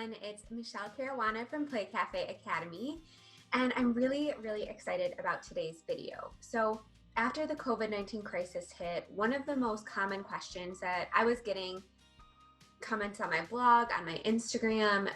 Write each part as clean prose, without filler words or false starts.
everyone. It's Michelle Caruana from Play Cafe Academy, and I'm really excited about today's video. So after the COVID-19 crisis hit, one of the most common questions that I was getting, comments on my blog, on my Instagram,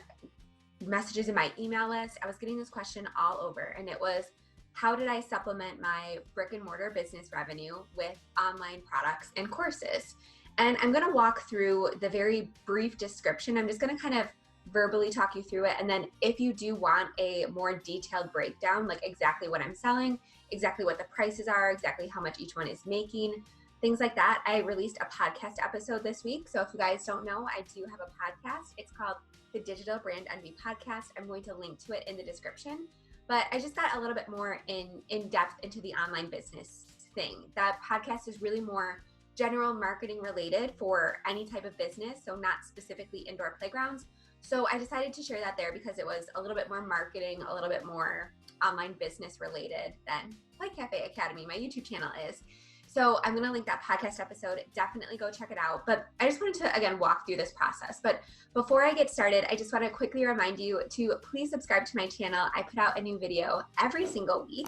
messages in my email list, I was getting this question all over, and it was, how did I supplement my brick and mortar business revenue with online products and courses? And I'm going to walk through the very brief description. I'm just going to kind of verbally talk you through it. And then if you do want a more detailed breakdown, like exactly what I'm selling, exactly what the prices are, exactly how much each one is making, things like that, I released a podcast episode this week. So if you guys don't know, I do have a podcast. It's called the Digital Brand Envy Podcast. I'm going to link to it in the description. But I just got a little bit more in depth into the online business thing. That podcast is really more general marketing related for any type of business, so not specifically indoor playgrounds. So I decided to share that there because it was a little bit more marketing, a little bit more online business related than Play Cafe Academy, my YouTube channel is. So I'm going to link that podcast episode. Definitely go check it out. But I just wanted to, again, walk through this process. But before I get started, I just want to quickly remind you to please subscribe to my channel. I put out a new video every single week.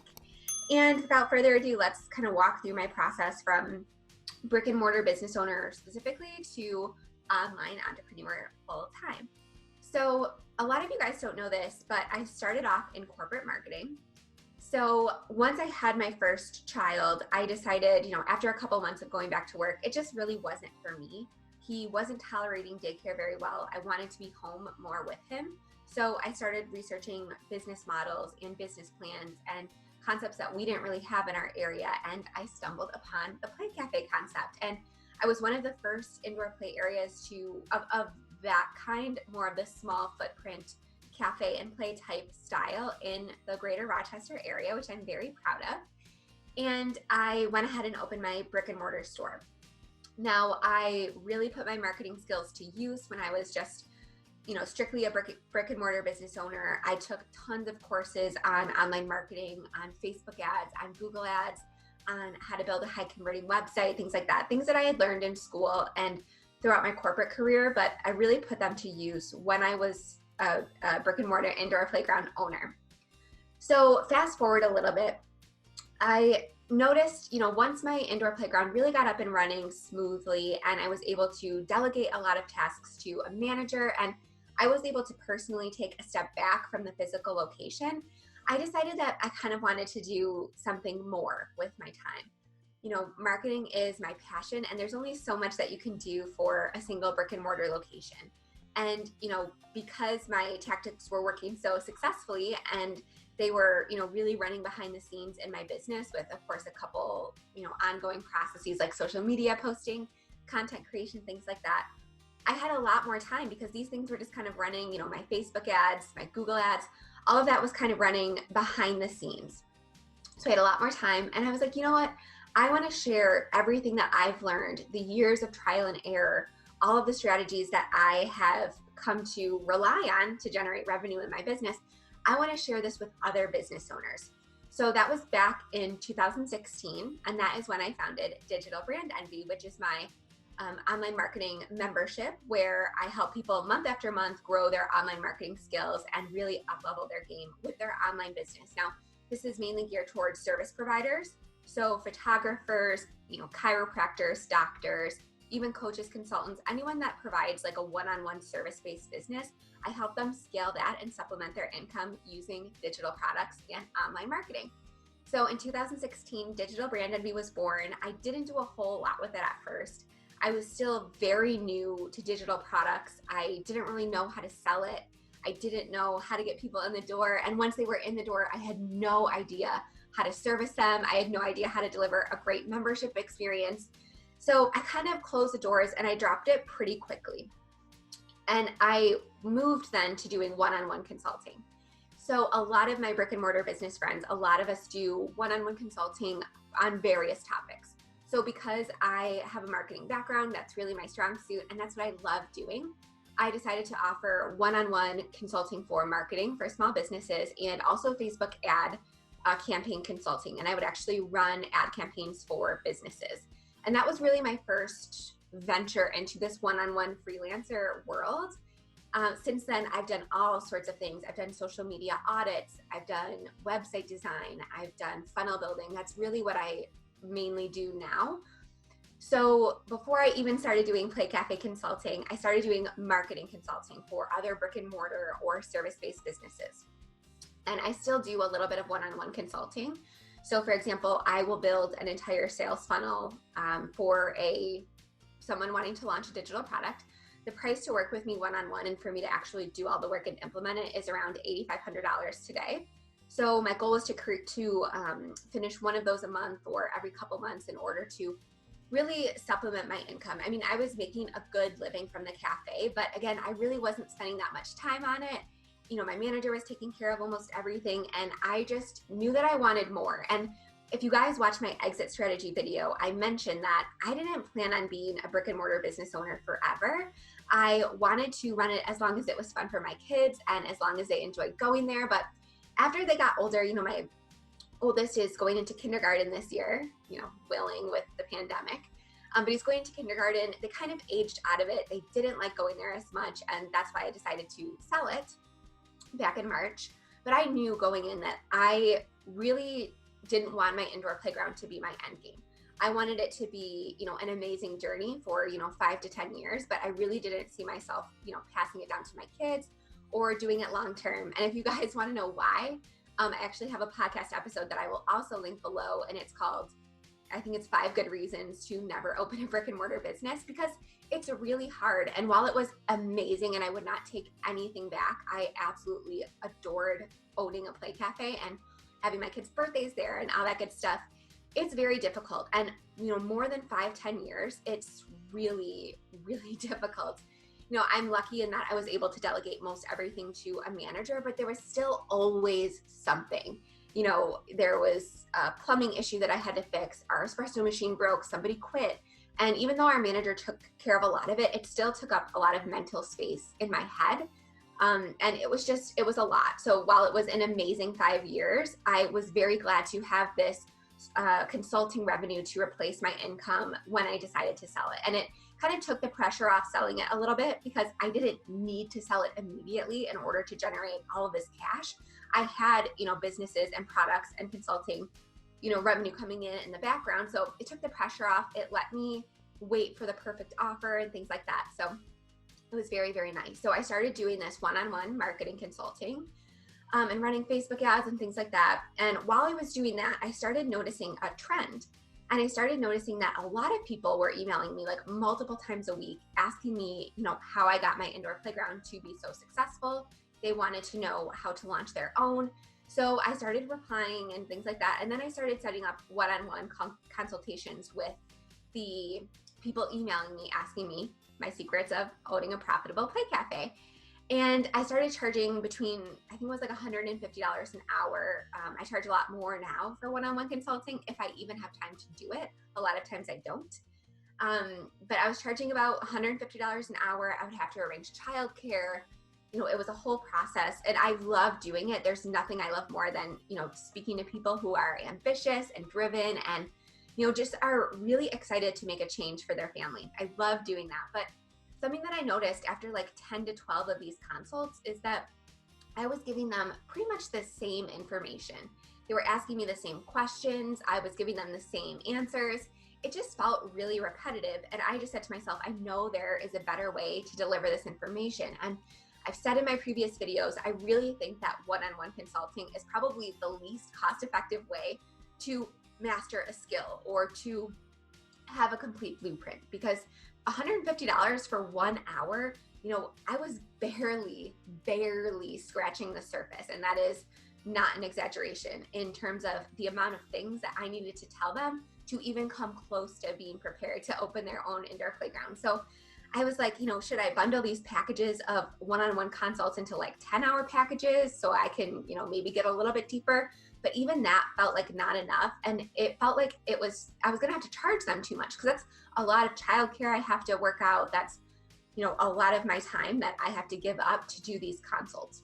And without further ado, let's kind of walk through my process from brick and mortar business owner specifically to online entrepreneur full time. So a lot of you guys don't know this, but I started off in corporate marketing. So once I had my first child, I decided, after a couple months of going back to work, it just really wasn't for me. He wasn't tolerating daycare very well. I wanted to be home more with him. So I started researching business models and business plans and concepts that we didn't really have in our area, and I stumbled upon the Play Cafe concept. And I was one of the first indoor play areas of that kind, more of the small footprint cafe and play type style in the greater Rochester area, which I'm very proud of. And I went ahead and opened my brick and mortar store. Now, I really put my marketing skills to use when I was just strictly a brick and mortar business owner. I took tons of courses on online marketing, on Facebook ads, on Google ads, on how to build a high converting website, things like that, things that I had learned in school and throughout my corporate career, but I really put them to use when I was a brick and mortar indoor playground owner. So fast forward a little bit, I noticed, once my indoor playground really got up and running smoothly and I was able to delegate a lot of tasks to a manager and I was able to personally take a step back from the physical location, I decided that I kind of wanted to do something more with my time. Marketing is my passion, and there's only so much that you can do for a single brick and mortar location. And, because my tactics were working so successfully and they were, really running behind the scenes in my business with, of course, a couple, ongoing processes like social media posting, content creation, things like that, I had a lot more time because these things were just kind of running, my Facebook ads, my Google ads, all of that was kind of running behind the scenes. So I had a lot more time, and I was like, you know what? I want to share everything that I've learned, the years of trial and error, all of the strategies that I have come to rely on to generate revenue in my business. I want to share this with other business owners. So that was back in 2016, and that is when I founded Digital Brand Envy, which is my online marketing membership where I help people month after month grow their online marketing skills and really up-level their game with their online business. Now, this is mainly geared towards service providers, so photographers, chiropractors, doctors, even coaches, consultants, anyone that provides like a one-on-one service-based business. I help them scale that and supplement their income using digital products and online marketing. So in 2016, Digital Brand Envy was born. I didn't do a whole lot with it at first. I was still very new to digital products. I didn't really know how to sell it. I didn't know how to get people in the door. And once they were in the door, I had no idea how to service them. I had no idea how to deliver a great membership experience. So I kind of closed the doors and I dropped it pretty quickly. And I moved then to doing one-on-one consulting. So a lot of my brick and mortar business friends, a lot of us do one-on-one consulting on various topics. So because I have a marketing background, that's really my strong suit, and that's what I love doing, I decided to offer one-on-one consulting for marketing for small businesses and also Facebook ad campaign consulting. And I would actually run ad campaigns for businesses. And that was really my first venture into this one-on-one freelancer world. Since then, I've done all sorts of things. I've done social media audits. I've done website design. I've done funnel building. That's really what I mainly do now. So before I even started doing Play Cafe consulting, I started doing marketing consulting for other brick and mortar or service-based businesses. And I still do a little bit of one-on-one consulting. So for example, I will build an entire sales funnel for someone wanting to launch a digital product. The price to work with me one-on-one and for me to actually do all the work and implement it is around $8,500 today. So my goal is to finish one of those a month or every couple months in order to really supplement my income. I mean, I was making a good living from the cafe, but again, I really wasn't spending that much time on it. You know, my manager was taking care of almost everything, and I just knew that I wanted more. And if you guys watch my exit strategy video, I mentioned that I didn't plan on being a brick and mortar business owner forever. I wanted to run it as long as it was fun for my kids and as long as they enjoyed going there. But after they got older, you know, my oldest is going into kindergarten this year, you know, willing with the pandemic. But he's going to kindergarten. They kind of aged out of it. They didn't like going there as much. And that's why I decided to sell it back in March. But I knew going in that I really didn't want my indoor playground to be my end game. I wanted it to be, you know, an amazing journey for, you know, 5 to 10 years, but I really didn't see myself, you know, passing it down to my kids or doing it long term. And if you guys want to know why, I actually have a podcast episode that I will also link below, and it's called, I think it's 5 Good Reasons to Never Open a Brick and Mortar Business, because it's really hard. And while it was amazing and I would not take anything back, I absolutely adored owning a Play Cafe and having my kids' birthdays there and all that good stuff. It's very difficult. And, you know, more than 5-10 years, it's really, really difficult. You know, I'm lucky in that I was able to delegate most everything to a manager, but there was still always something. You know, there was a plumbing issue that I had to fix. Our espresso machine broke, somebody quit. And even though our manager took care of a lot of it, it still took up a lot of mental space in my head. And it was a lot. So while it was an amazing 5 years, I was very glad to have this consulting revenue to replace my income when I decided to sell it. And it kind of took the pressure off selling it a little bit because I didn't need to sell it immediately in order to generate all of this cash. I had, you know, businesses and products and consulting, you know, revenue coming in the background. So it took the pressure off. It let me wait for the perfect offer and things like that. So it was very, very nice. So I started doing this one-on-one marketing consulting and running Facebook ads and things like that. And while I was doing that, I started noticing a trend. And I started noticing that a lot of people were emailing me like multiple times a week, asking me, you know, how I got my indoor playground to be so successful. They wanted to know how to launch their own. So I started replying and things like that. And then I started setting up one-on-one consultations with the people emailing me, asking me my secrets of owning a profitable Play Cafe. And I started charging between, I think it was like $150 an hour. I charge a lot more now for one-on-one consulting if I even have time to do it. A lot of times I don't. But I was charging about $150 an hour. I would have to arrange childcare. You know, it was a whole process, and I love doing it. There's nothing I love more than, you know, speaking to people who are ambitious and driven and, you know, just are really excited to make a change for their family. I love doing that. But something that I noticed after like 10 to 12 of these consults is that I was giving them pretty much the same information. They were asking me the same questions. I was giving them the same answers. It just felt really repetitive. And I just said to myself, I know there is a better way to deliver this information. And I've said in my previous videos, I really think that one-on-one consulting is probably the least cost-effective way to master a skill or to have a complete blueprint, because $150 for 1 hour, you know, I was barely scratching the surface. And that is not an exaggeration in terms of the amount of things that I needed to tell them to even come close to being prepared to open their own indoor playground. So I was like, you know, should I bundle these packages of one-on-one consults into like 10-hour packages so I can, you know, maybe get a little bit deeper? But even that felt like not enough. And it felt like I was going to have to charge them too much, because that's a lot of childcare I have to work out. That's, you know, a lot of my time that I have to give up to do these consults.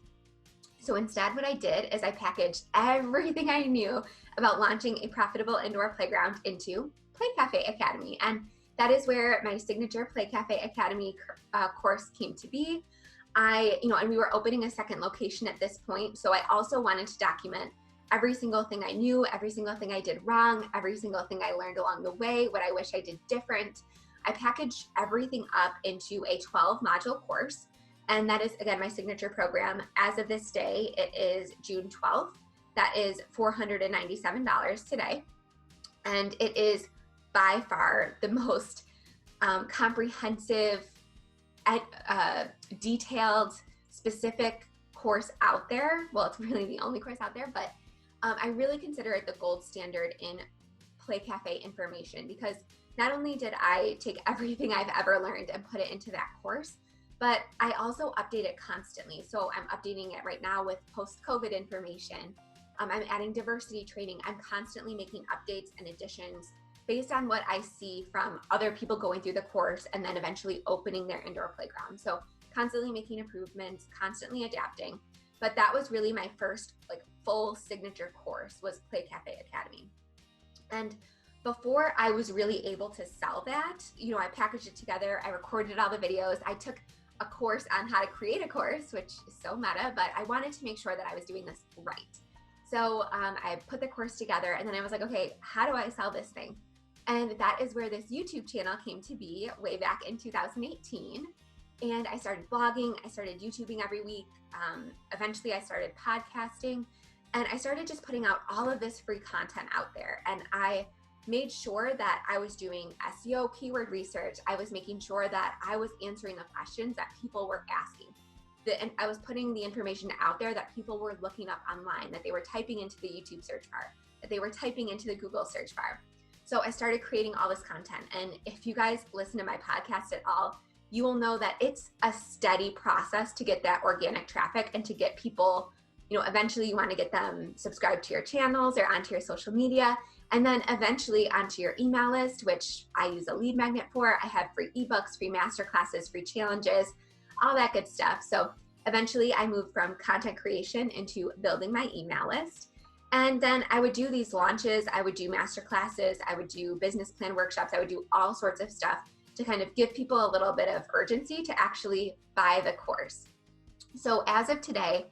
So instead, what I did is I packaged everything I knew about launching a profitable indoor playground into Play Cafe Academy. And that is where my signature Play Cafe Academy course came to be. and we were opening a second location at this point. So I also wanted to document every single thing I knew, every single thing I did wrong, every single thing I learned along the way, what I wish I did different. I packaged everything up into a 12 module course. And that is, again, my signature program. As of this day, it is June 12th. That is $497 today. And it is by far the most comprehensive, detailed, specific course out there. Well, it's really the only course out there, but I really consider it the gold standard in Play Cafe information, because not only did I take everything I've ever learned and put it into that course, but I also update it constantly. So I'm updating it right now with post-COVID information. I'm adding diversity training. I'm constantly making updates and additions based on what I see from other people going through the course and then eventually opening their indoor playground. So constantly making improvements, constantly adapting. But that was really my first full signature course, was Play Cafe Academy. And before I was really able to sell that, I packaged it together, I recorded all the videos, I took a course on how to create a course, which is so meta, but I wanted to make sure that I was doing this right. So I put the course together, and then I was like, okay, how do I sell this thing? And that is where this YouTube channel came to be way back in 2018. And I started blogging, I started YouTubing every week. Eventually I started podcasting, and I started just putting out all of this free content out there. And I made sure that I was doing SEO keyword research. I was making sure that I was answering the questions that people were asking. And I was putting the information out there that people were looking up online, that they were typing into the YouTube search bar, that they were typing into the Google search bar. So I started creating all this content. And if you guys listen to my podcast at all, you will know that it's a steady process to get that organic traffic and to get people, eventually you want to get them subscribed to your channels or onto your social media, and then eventually onto your email list, which I use a lead magnet for. I have free ebooks, free masterclasses, free challenges, all that good stuff. So eventually I moved from content creation into building my email list. And then I would do these launches, I would do masterclasses, I would do business plan workshops, I would do all sorts of stuff to kind of give people a little bit of urgency to actually buy the course. So as of today,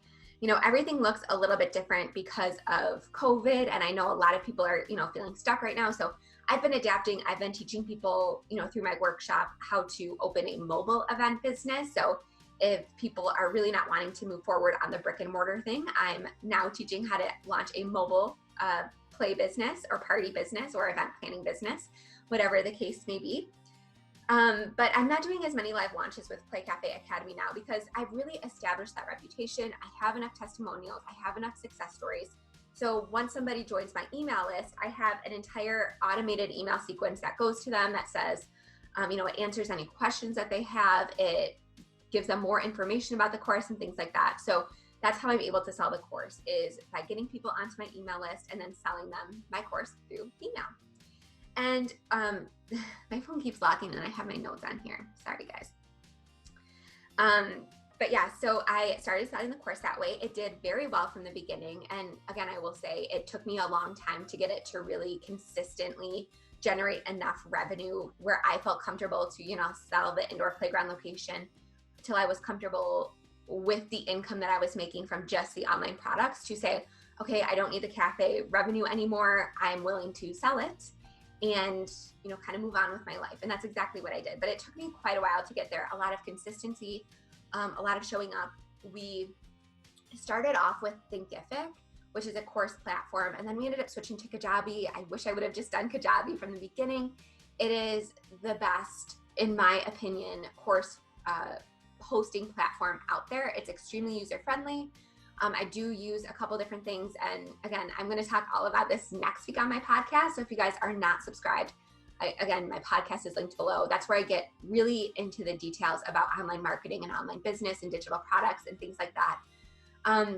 everything looks a little bit different because of COVID. And I know a lot of people are, feeling stuck right now. So I've been adapting. I've been teaching people, through my workshop, how to open a mobile event business. So if people are really not wanting to move forward on the brick and mortar thing, I'm now teaching how to launch a mobile play business or party business or event planning business, whatever the case may be. But I'm not doing as many live launches with Play Cafe Academy now because I've really established that reputation. I have enough testimonials. I have enough success stories. So once somebody joins my email list, I have an entire automated email sequence that goes to them that says, it answers any questions that they have. It gives them more information about the course and things like that. So that's how I'm able to sell the course, is by getting people onto my email list and then selling them my course through email. And my phone keeps locking and I have my notes on here. Sorry, guys. But yeah, so I started selling the course that way. It did very well from the beginning. And again, I will say it took me a long time to get it to really consistently generate enough revenue where I felt comfortable to, sell the indoor playground location, till I was comfortable with the income that I was making from just the online products to say, okay, I don't need the cafe revenue anymore. I'm willing to sell it and, kind of move on with my life. And that's exactly what I did. But it took me quite a while to get there. A lot of consistency, a lot of showing up. We started off with Thinkific, which is a course platform. And then we ended up switching to Kajabi. I wish I would have just done Kajabi from the beginning. It is the best, in my opinion, course hosting platform out there. It's extremely user-friendly. I do use a couple different things. And again, I'm going to talk all about this next week on my podcast. So if you guys are not subscribed, again, my podcast is linked below. That's where I get really into the details about online marketing and online business and digital products and things like that.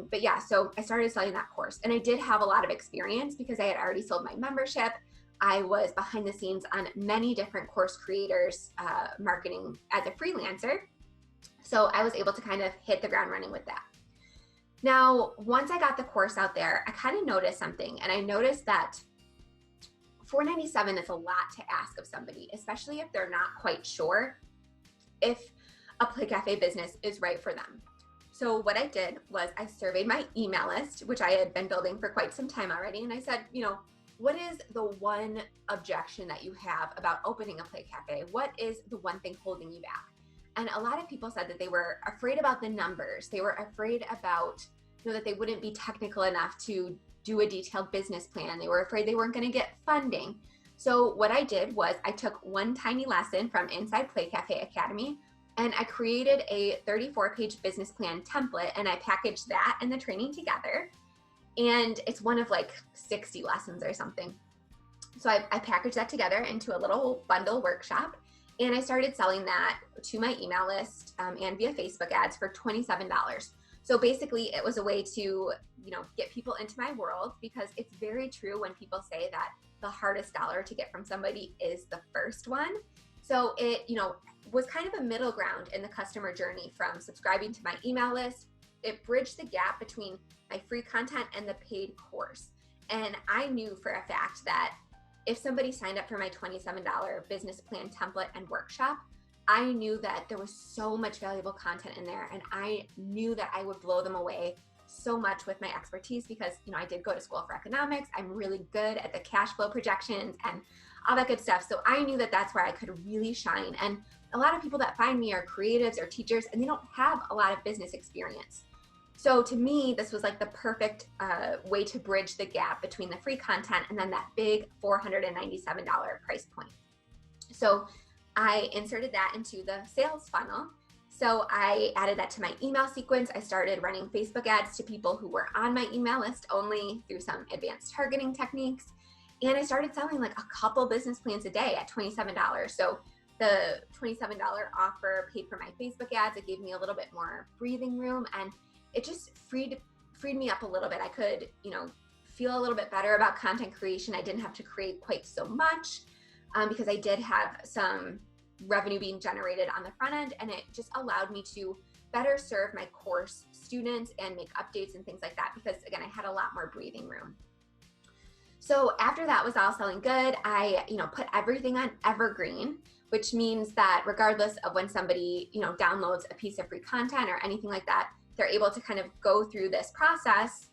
But yeah, so I started selling that course, and I did have a lot of experience because I had already sold my membership. I was behind the scenes on many different course creators marketing as a freelancer. So I was able to kind of hit the ground running with that. Now, once I got the course out there, I kind of noticed something, and I noticed that $497 is a lot to ask of somebody, especially if they're not quite sure. If a Play Cafe business is right for them. So what I did was I surveyed my email list, which I had been building for quite some time already. And I said, what is the one objection that you have about opening a Play Cafe? What is the one thing holding you back? And a lot of people said that they were afraid about the numbers. They were afraid about, that they wouldn't be technical enough to do a detailed business plan. They were afraid they weren't going to get funding. So what I did was I took one tiny lesson from inside Play Cafe Academy, and I created a 34-page business plan template, and I packaged that and the training together. And it's one of like 60 lessons or something. So I packaged that together into a little bundle workshop, and I started selling that to my email list and via Facebook ads for $27. So basically it was a way to, get people into my world, because it's very true when people say that the hardest dollar to get from somebody is the first one. So it, was kind of a middle ground in the customer journey from subscribing to my email list. It bridged the gap between my free content and the paid course. And I knew for a fact that if somebody signed up for my $27 business plan template and workshop, I knew that there was so much valuable content in there, and I knew that I would blow them away so much with my expertise, because I did go to school for economics. I'm really good at the cash flow projections and all that good stuff. So I knew that that's where I could really shine. And a lot of people that find me are creatives or teachers, and they don't have a lot of business experience. So to me, this was like the perfect way to bridge the gap between the free content and then that big $497 price point. So I inserted that into the sales funnel. So I added that to my email sequence. I started running Facebook ads to people who were on my email list only through some advanced targeting techniques. And I started selling like a couple business plans a day at $27. So the $27 offer paid for my Facebook ads. It gave me a little bit more breathing room, and it just freed me up a little bit. I could, feel a little bit better about content creation. I didn't have to create quite so much because I did have some revenue being generated on the front end, and it just allowed me to better serve my course students and make updates and things like that, because again, I had a lot more breathing room. So after that was all selling good, I, put everything on evergreen, which means that regardless of when somebody, downloads a piece of free content or anything like that, they're able to kind of go through this process,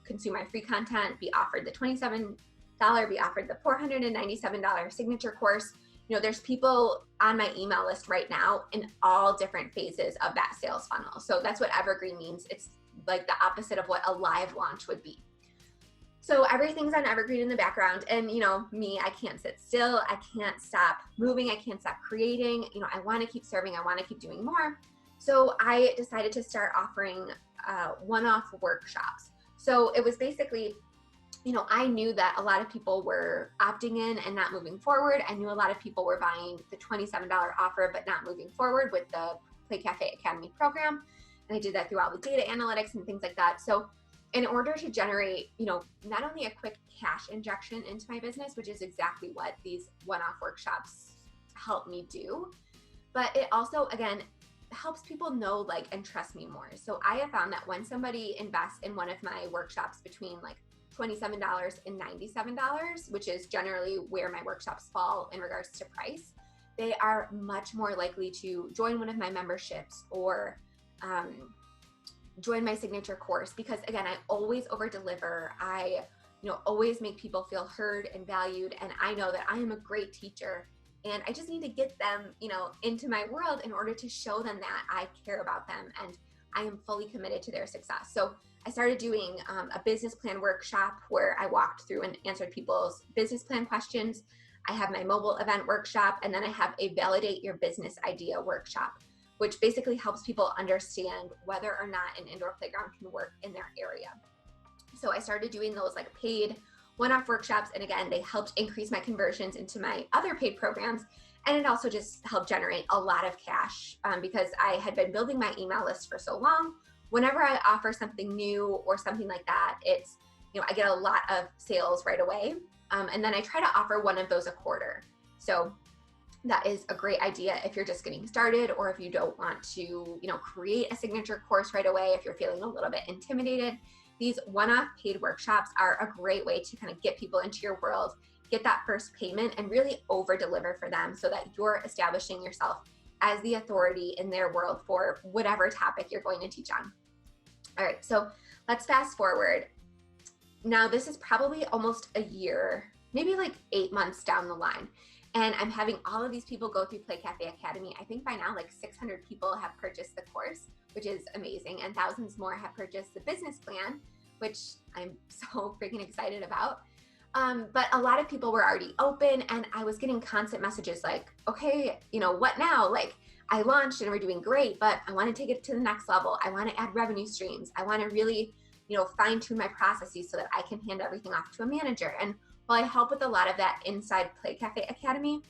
consume my free content, be offered the $27, be offered the $497 signature course. There's people on my email list right now in all different phases of that sales funnel. So that's what evergreen means. It's like the opposite of what a live launch would be. So everything's on evergreen in the background, and me, I can't sit still. I can't stop moving. I can't stop creating. I want to keep serving. I want to keep doing more. So I decided to start offering one-off workshops. So it was basically, I knew that a lot of people were opting in and not moving forward. I knew a lot of people were buying the $27 offer but not moving forward with the Play Cafe Academy program. And I did that through all the data analytics and things like that. So in order to generate, not only a quick cash injection into my business, which is exactly what these one-off workshops help me do, but it also, again, helps people know, and trust me more. So I have found that when somebody invests in one of my workshops between $27 and $97, which is generally where my workshops fall in regards to price, they are much more likely to join one of my memberships or join my signature course, because again, I always over deliver. I, always make people feel heard and valued. And I know that I am a great teacher, and I just need to get them, into my world in order to show them that I care about them and I am fully committed to their success. So I started doing a business plan workshop where I walked through and answered people's business plan questions. I have my mobile event workshop, and then I have a validate your business idea workshop, which basically helps people understand whether or not an indoor playground can work in their area. So I started doing those paid one-off workshops, and again, they helped increase my conversions into my other paid programs, and it also just helped generate a lot of cash because I had been building my email list for so long. Whenever I offer something new or something like that, it's, I get a lot of sales right away, and then I try to offer one of those a quarter. So that is a great idea if you're just getting started, or if you don't want to, create a signature course right away, if you're feeling a little bit intimidated. These one-off paid workshops are a great way to kind of get people into your world, get that first payment, and really over deliver for them so that you're establishing yourself as the authority in their world for whatever topic you're going to teach on. All right, so let's fast forward. Now, this is probably almost a year, maybe like 8 months down the line. And I'm having all of these people go through Play Cafe Academy. I think by now like 600 people have purchased the course, which is amazing. And thousands more have purchased the business plan, which I'm so freaking excited about. But a lot of people were already open, and I was getting constant messages like, okay, what now? Like, I launched and we're doing great, but I want to take it to the next level. I want to add revenue streams. I want to really, fine tune my processes so that I can hand everything off to a manager. And while I help with a lot of that inside Play Cafe Academy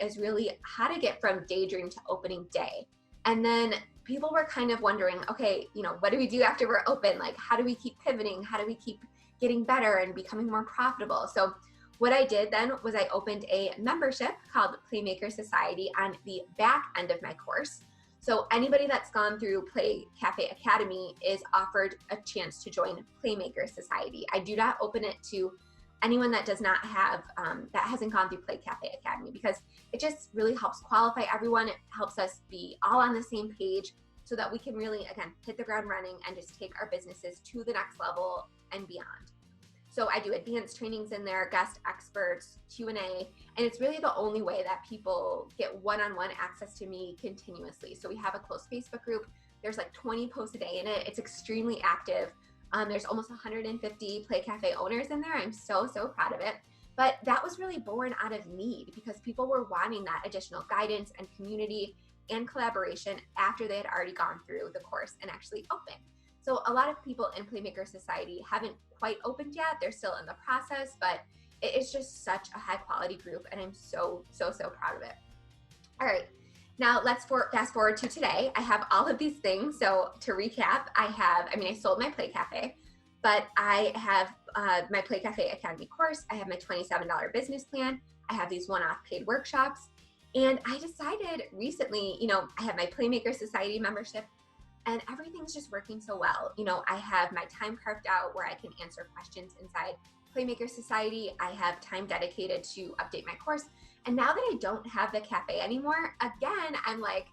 is really how to get from daydream to opening day. And then people were kind of wondering, okay, what do we do after we're open? Like, how do we keep pivoting? How do we keep getting better and becoming more profitable? So what I did then was I opened a membership called Playmaker Society on the back end of my course. So anybody that's gone through Play Cafe Academy is offered a chance to join Playmaker Society. I do not open it to anyone that does not have, that hasn't gone through Play Cafe Academy, because it just really helps qualify everyone. It helps us be all on the same page so that we can really, again, hit the ground running and just take our businesses to the next level and beyond. So I do advanced trainings in there, guest experts, Q&A, and it's really the only way that people get one-on-one access to me continuously. So we have a close Facebook group. There's like 20 posts a day in it. It's extremely active. There's almost 150 Play Cafe owners in there. I'm so proud of it. But that was really born out of need, because people were wanting that additional guidance and community and collaboration after they had already gone through the course and actually opened. So a lot of people in Playmaker Society haven't quite opened yet. They're still in the process, but it's just such a high quality group, and I'm so proud of it. All right, now let's fast forward to today. I have all of these things. So to recap, I sold my Play Cafe, but I have my Play Cafe Academy course. I have my $27 business plan. I have these one-off paid workshops. And I decided recently, I have my Playmaker Society membership, and everything's just working so well. I have my time carved out where I can answer questions inside Playmaker Society. I have time dedicated to update my course. And now that I don't have the cafe anymore, again, I'm like,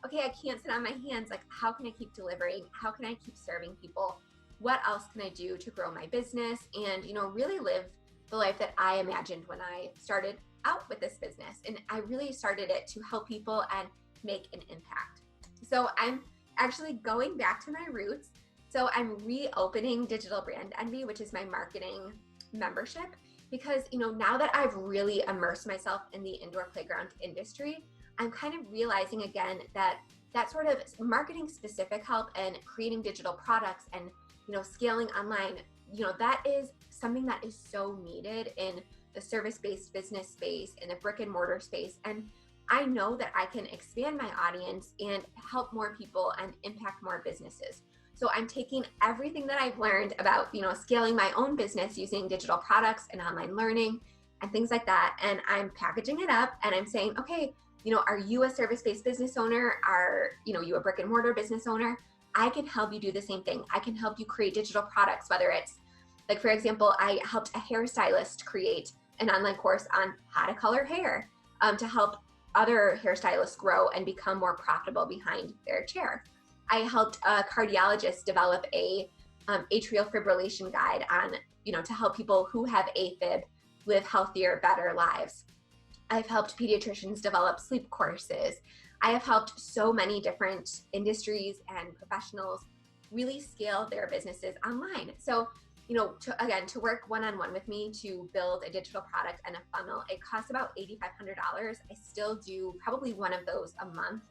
okay, I can't sit on my hands. Like, how can I keep delivering? How can I keep serving people? What else can I do to grow my business and, really live the life that I imagined when I started out with this business? And I really started it to help people and make an impact. So I'm actually going back to my roots. So I'm reopening Digital Brand Envy, which is my marketing membership, because now that I've really immersed myself in the indoor playground industry, I'm kind of realizing again that sort of marketing specific help and creating digital products and scaling online, that is something that is so needed in the service-based business space, in the brick and mortar space. And I know that I can expand my audience and help more people and impact more businesses. So I'm taking everything that I've learned about, scaling my own business using digital products and online learning and things like that. And I'm packaging it up and I'm saying, okay, are you a service-based business owner? Are, you a brick and mortar business owner? I can help you do the same thing. I can help you create digital products, whether it's like, for example, I helped a hairstylist create an online course on how to color hair to help other hairstylists grow and become more profitable behind their chair. I helped a cardiologist develop a atrial fibrillation guide on, to help people who have AFib live healthier, better lives. I've helped pediatricians develop sleep courses. I have helped so many different industries and professionals really scale their businesses online. So, to work one-on-one with me to build a digital product and a funnel, it costs about $8,500. I still do probably one of those a month,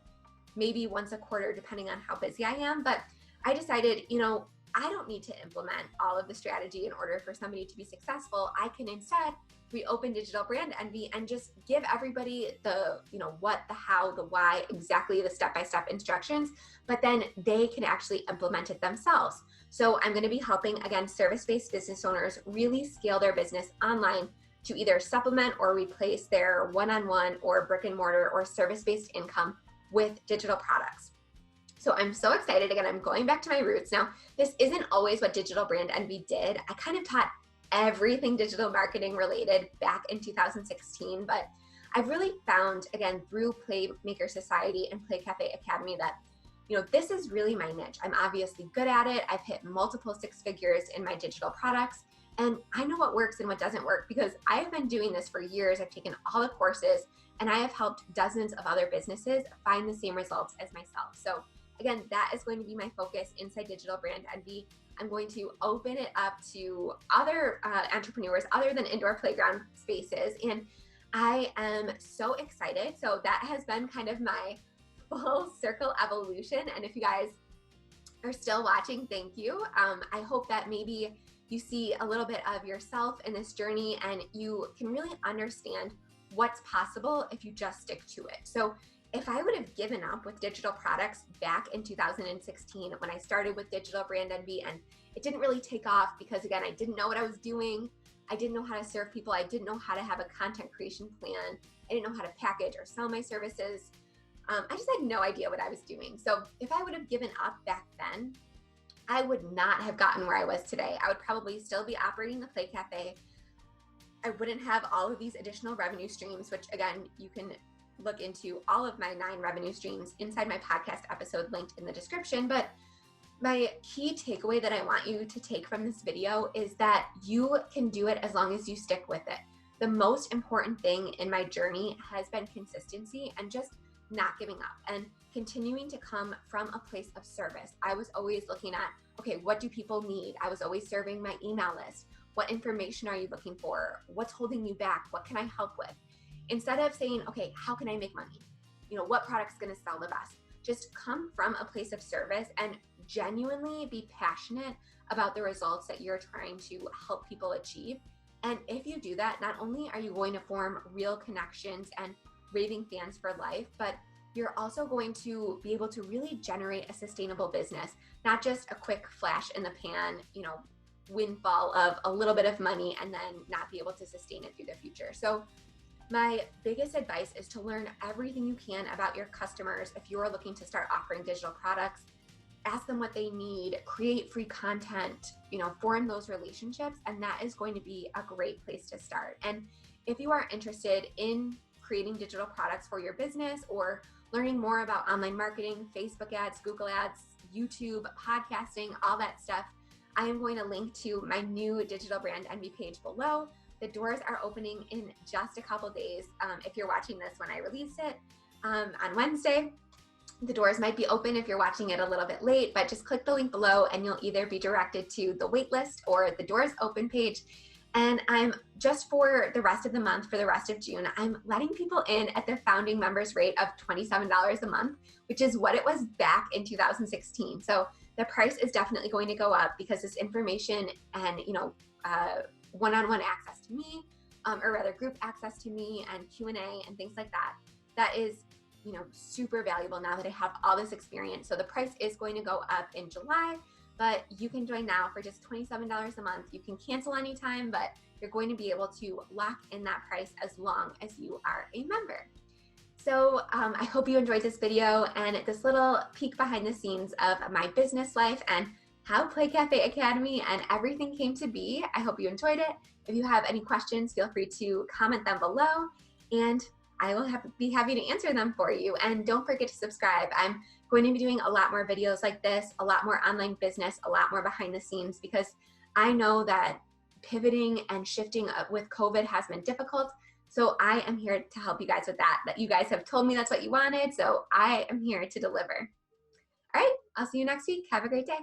maybe once a quarter, depending on how busy I am. But I decided, I don't need to implement all of the strategy in order for somebody to be successful. I can instead reopen Digital Brand Envy and just give everybody the, what, the how, the why, exactly the step-by-step instructions, but then they can actually implement it themselves. So I'm going to be helping, again, service-based business owners really scale their business online to either supplement or replace their one-on-one or brick and mortar or service-based income with digital products. So I'm so excited. Again, I'm going back to my roots. Now, this isn't always what Digital Brand Envy did. I kind of taught everything digital marketing related back in 2016, but I've really found, again, through Playmaker Society and Play Cafe Academy that, this is really my niche. I'm obviously good at it. I've hit multiple six figures in my digital products, and I know what works and what doesn't work because I have been doing this for years. I've taken all the courses, and I have helped dozens of other businesses find the same results as myself. So again, that is going to be my focus inside Digital Brand Envy. I'm going to open it up to other entrepreneurs other than indoor playground spaces. And I am so excited. So that has been kind of my full circle evolution. And if you guys are still watching, thank you. I hope that maybe you see a little bit of yourself in this journey and you can really understand what's possible if you just stick to it. So if I would have given up with digital products back in 2016 when I started with Digital Brand Envy, and it didn't really take off because, again, I didn't know what I was doing. I didn't know how to serve people. I didn't know how to have a content creation plan. I didn't know how to package or sell my services. I just had no idea what I was doing. So if I would have given up back then, I would not have gotten where I was today. I would probably still be operating the Play Cafe. I wouldn't have all of these additional revenue streams, which, again, you can look into all of my 9 revenue streams inside my podcast episode linked in the description. But my key takeaway that I want you to take from this video is that you can do it as long as you stick with it. The most important thing in my journey has been consistency and just not giving up and continuing to come from a place of service. I was always looking at, okay, what do people need? I was always serving my email list. What information are you looking for? What's holding you back? What can I help with? Instead of saying, okay, how can I make money? What product's going to sell the best? Just come from a place of service and genuinely be passionate about the results that you're trying to help people achieve. And if you do that, not only are you going to form real connections and raving fans for life, but you're also going to be able to really generate a sustainable business, not just a quick flash in the pan, windfall of a little bit of money and then not be able to sustain it through the future. So my biggest advice is to learn everything you can about your customers. If you are looking to start offering digital products, ask them what they need, create free content, form those relationships, and that is going to be a great place to start. And if you are interested in creating digital products for your business or learning more about online marketing, Facebook ads, Google ads, YouTube, podcasting, all that stuff, I am going to link to my new Digital Brand Envy page below. The doors are opening in just a couple days. If you're watching this when I release it on Wednesday, the doors might be open if you're watching it a little bit late, but just click the link below and you'll either be directed to the waitlist or the doors open page. And I'm just for the rest of the month, for the rest of June, I'm letting people in at the founding members rate of $27 a month, which is what it was back in 2016. So the price is definitely going to go up because this information and, one-on-one access to me, or rather group access to me and Q&A and things like that, that is, super valuable now that I have all this experience. So the price is going to go up in July, but you can join now for just $27 a month. You can cancel anytime, but you're going to be able to lock in that price as long as you are a member. So I hope you enjoyed this video and this little peek behind the scenes of my business life and how Play Cafe Academy and everything came to be. I hope you enjoyed it. If you have any questions, feel free to comment them below and I will be happy to answer them for you. And don't forget to subscribe. I'm going to be doing a lot more videos like this, a lot more online business, a lot more behind the scenes, because I know that pivoting and shifting with COVID has been difficult. So I am here to help you guys with that you guys have told me that's what you wanted. So I am here to deliver. All right, I'll see you next week. Have a great day.